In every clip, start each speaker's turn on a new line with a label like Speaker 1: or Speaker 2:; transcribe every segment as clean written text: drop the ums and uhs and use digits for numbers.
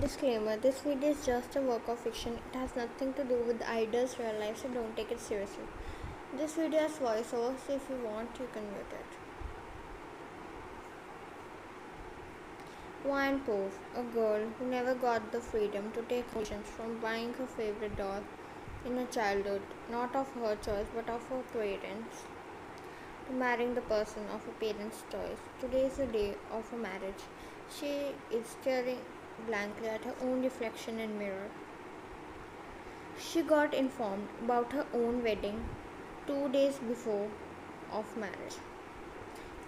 Speaker 1: Disclaimer: this video is just a work of fiction. It has nothing to do with Ida's real life, so don't take it seriously. This video has voiceover, so if you want, you can mute it. Wine Pove, a girl who never got the freedom to take decisions from buying her favorite doll in her childhood, not of her choice but of her parents, to marrying the person of her parents' choice. Today is the day of her marriage. She is staring blankly at her own reflection in mirror. She got informed about her own wedding 2 days before of marriage.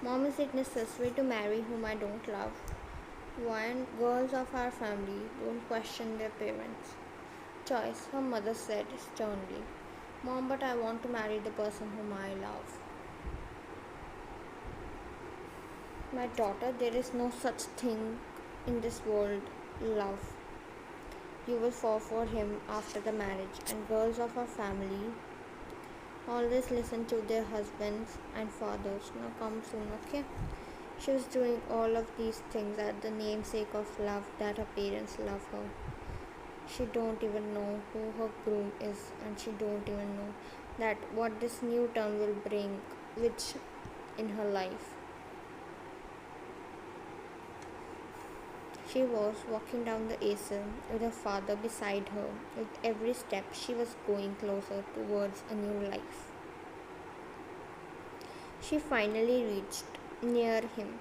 Speaker 1: Mom, is it necessary to marry whom I don't love? One, girls of our family don't question their parents' choice, her mother said sternly. Mom, but I want to marry the person whom I love. My daughter, there is no such thing in this world, love. You will fall for him after the marriage, and girls of our family always listen to their husbands and fathers. Now come soon, okay? She was doing all of these things at the namesake of love, that her parents love her. She don't even know who her groom is, and she don't even know that what this new turn will bring which in her life. She was walking down the aisle with her father beside her. With every step, she was going closer towards a new life. She finally reached near him.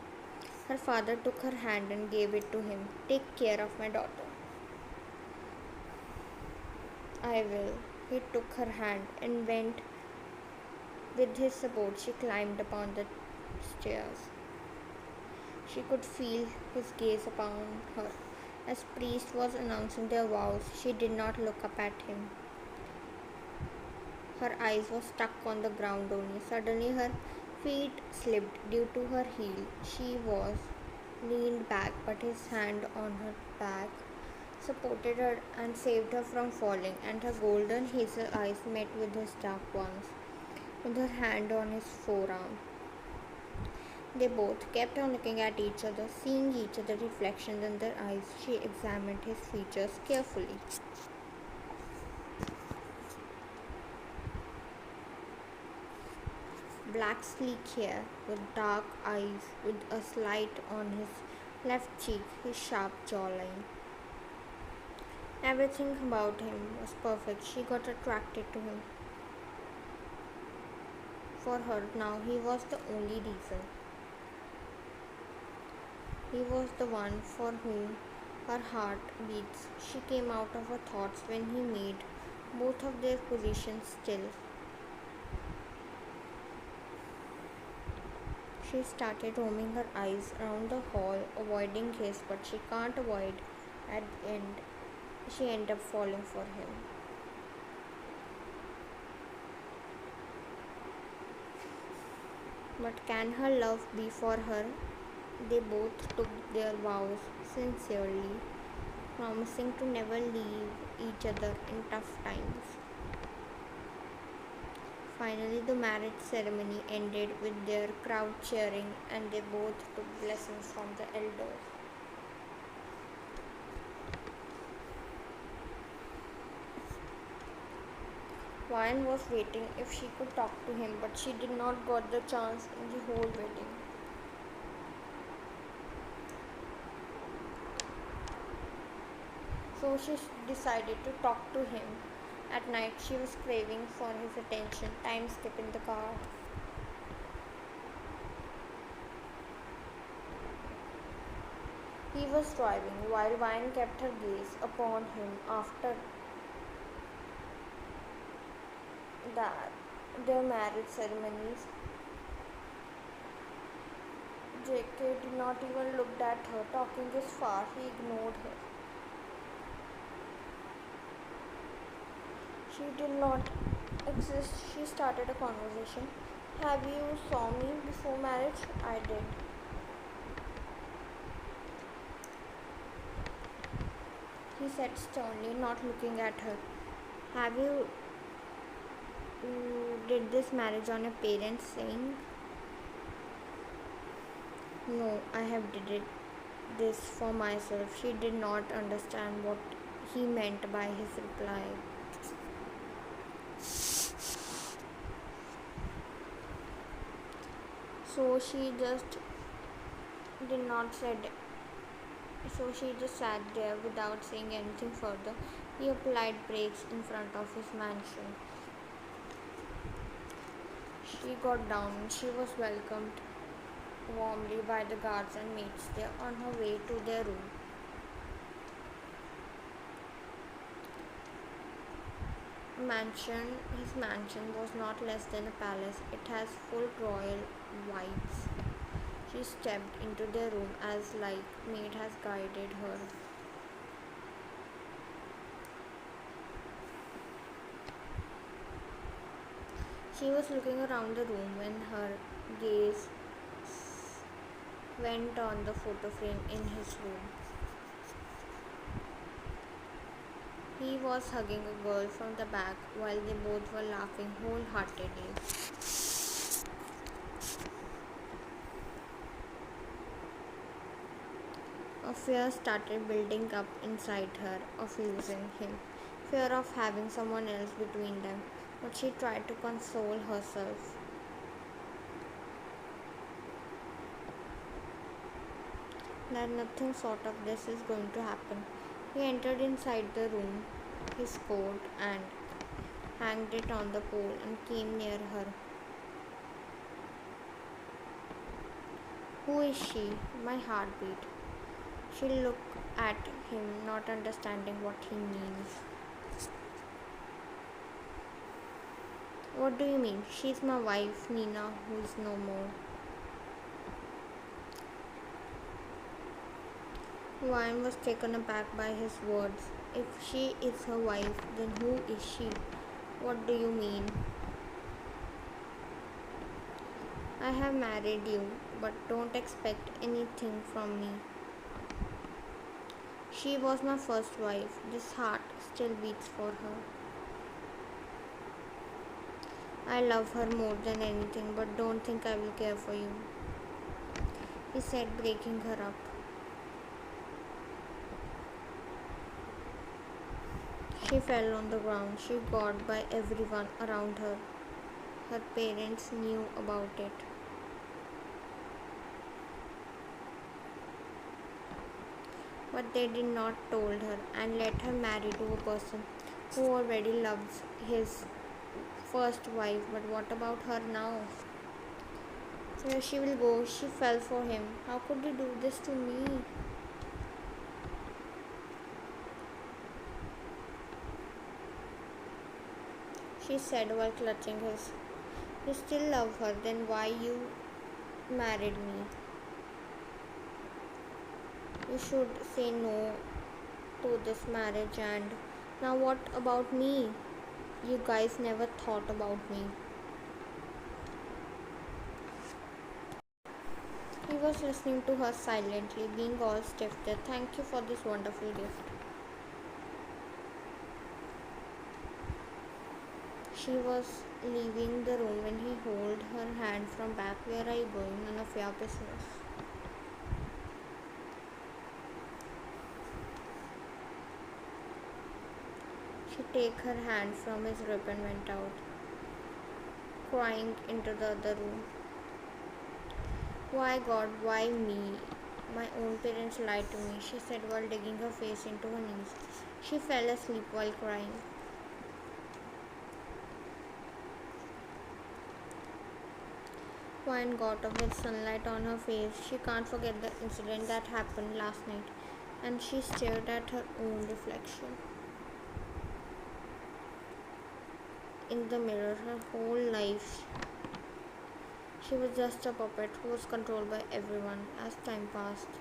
Speaker 1: Her father took her hand and gave it to him. Take care of my daughter. I will. He took her hand and went. With his support, she climbed upon the stairs. She could feel his gaze upon her. As priest was announcing their vows, she did not look up at him. Her eyes were stuck on the ground only. Suddenly her feet slipped due to her heel. She was leaned back, but his hand on her back supported her and saved her from falling, and her golden hazel eyes met with his dark ones, with her hand on his forearm. They both kept on looking at each other, seeing each other's reflections in their eyes. She examined his features carefully. Black sleek hair, with dark eyes, with a slight on his left cheek, his sharp jawline. Everything about him was perfect. She got attracted to him. For her now, he was the only reason. He was the one for whom her heart beats. She came out of her thoughts when he made both of their positions still. She started roaming her eyes around the hall, avoiding his, but she can't avoid. At the end, she ended up falling for him. But can her love be for her? They both took their vows sincerely, promising to never leave each other in tough times. Finally, the marriage ceremony ended with their crowd cheering, and they both took blessings from the elders. Vine was waiting if she could talk to him, but she did not got the chance in the whole wedding. So she decided to talk to him. At night, she was craving for his attention. Time skip in the car. He was driving while Vine kept her gaze upon him after that their marriage ceremonies. JK did not even look at her. Talking this far, he ignored her. She did not exist. She started a conversation. Have you saw me before marriage? I did. He said sternly, not looking at her. Have you did this marriage on your parents saying? No, I have did it this for myself. She did not understand what he meant by his reply. So she just did not said so she just sat there without saying anything further. He applied brakes in front of his mansion. She got down and she was welcomed warmly by the guards and maids there on her way to their room. His mansion was not less than a palace. It has full royal vibes. She stepped into their room as like maid has guided her. She was looking around the room when her gaze went on the photo frame in his room. He was hugging a girl from the back while they both were laughing wholeheartedly. A fear started building up inside her of losing him, fear of having someone else between them, but she tried to console herself. That nothing sort of this is going to happen. He entered inside the room, his coat, and hanged it on the pole and came near her. Who is she? My heart beat. She looked at him, not understanding what he means. What do you mean? She's my wife, Nina, who is no more. Ryan was taken aback by his words. If she is her wife, then who is she? What do you mean? I have married you, but don't expect anything from me. She was my first wife. This heart still beats for her. I love her more than anything, but don't think I will care for you, he said, breaking her up. She fell on the ground. She got by everyone around her. Her parents knew about it. But they did not told her and let her marry to a person who already loves his first wife. But what about her now? Where she will go? She fell for him. How could you do this to me? She said while clutching his. You still love her, then why you married me? You should say no to this marriage. And now what about me? You guys never thought about me. He was listening to her silently, being all stiff there. Thank you for this wonderful gift. She was leaving the room when he held her hand from back. Where are you going? None of your business. She took her hand from his grip and went out, crying into the other room. Why God, why me? My own parents lied to me, she said while digging her face into her knees. She fell asleep while crying. Wine got up with sunlight on her face. She can't forget the incident that happened last night, and she stared at her own reflection in the mirror. Her whole life she was just a puppet who was controlled by everyone. As time passed,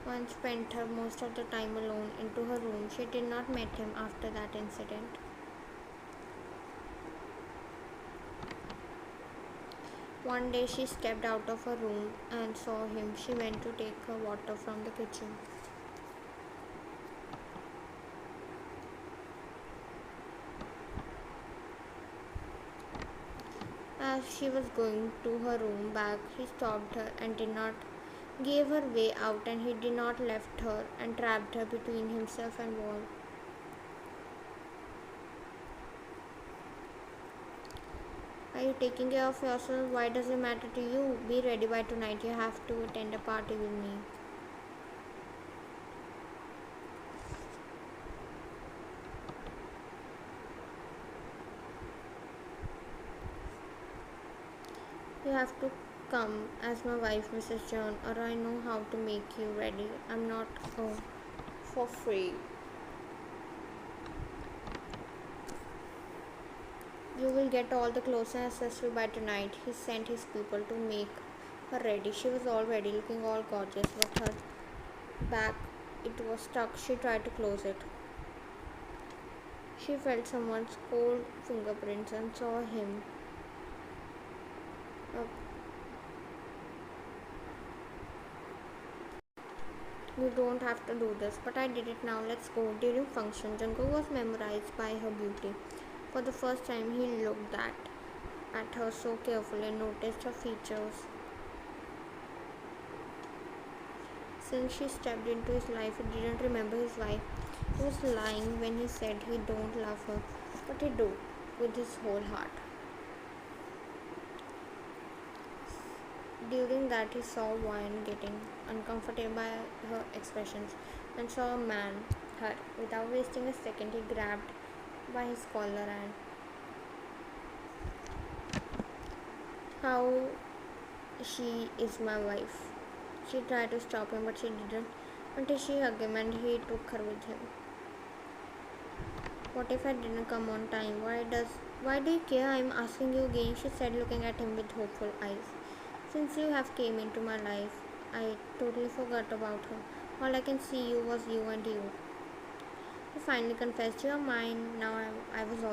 Speaker 1: One spent her most of the time alone into her room. She did not meet him after that incident. One day she stepped out of her room and saw him. She went to take her water from the kitchen. As As she was going to her room back, he stopped her and did not gave her way out, and he did not left her and trapped her between himself and wall. Are you taking care of yourself? Why does it matter to you? Be ready by tonight. You have to attend a party with me. You have to come as my wife, Mrs. John, or I know how to make you ready. I'm not for free. You will get all the clothes and accessories by tonight. He sent his people to make her ready. She was all ready, looking all gorgeous, but her back it was stuck. She tried to close it. She felt someone's cold fingerprints and saw him. Uh, you don't have to do this, but I did it now. Let's go. During function, Jungkook was memorized by her beauty. For the first time, he looked at her so carefully and noticed her features. Since she stepped into his life, he didn't remember his wife. He was lying when he said he don't love her, but he do, with his whole heart. During that, he saw Wine getting uncomfortable by her expressions and saw a man hurt. Without wasting a second, he grabbed by his collar and how she is my wife. She tried to stop him, but she didn't until she hugged him and he took her with him. What if I didn't come on time? Why do you care? I'm asking you again, she said, looking at him with hopeful eyes. Since you have came into my life, I totally forgot about her. All I can see you was you and you. He finally confessed, you are mine. Now I was all